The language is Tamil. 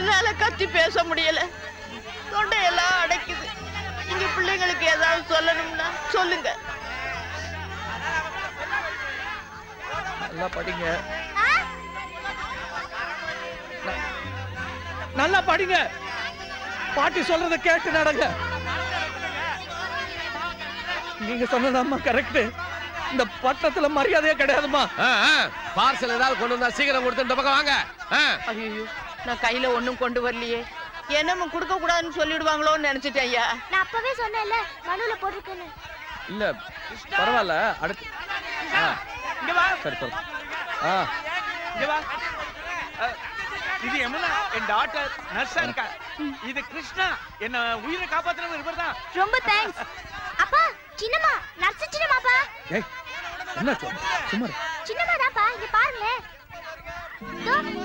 என்னால கத்தி பேச முடியல, தொண்டையெல்லாம் அடைக்குது. இங்க பிள்ளைங்களுக்கு ஏதாவது சொல்லணும்னா சொல்லுங்க. நல்லா படிங்க, நல்லா படிங்க. பாட்டி சொல்றத கேட்டு நடங்க. நீங்க சொன்னதாம்மா கரெக்ட். இந்த பட்டணத்துல மரியாதையே கிடையாதுமா. பார்சல் ஏதாவது கொண்டு வந்தா சீக்கிரம் கொடுத்து இந்த பக்கம் வாங்க. ஐயோ, நான் கையில ஒண்ணும் கொண்டு வரலையே. என்னமோ கொடுக்க கூடாதுன்னு சொல்லிடுவாங்களோன்னு நினைச்சிட்டேன் ஐயா. நான் அப்பவே சொன்னேன்ல மனுல போட்டுருக்கேன்னு. இல்ல பரவாயில்ல, அடுத்து இங்க வா. சரி பரவாயில்ல. இங்க வா. இது யமுனா, என் டாட்டர் நர்ஸா இருக்கா. இது கிருஷ்ணா, என்ன உயிரை காப்பாத்துறவர் இவர்தான். ரொம்ப தேங்க்ஸ். அப்பா, சின்னம்மா, நர்ஸ் சின்னம்மாப்பா. ஏய் என்ன சும்மா சின்னம்மா தான்ப்பா, இங்க பாருங்களேன்.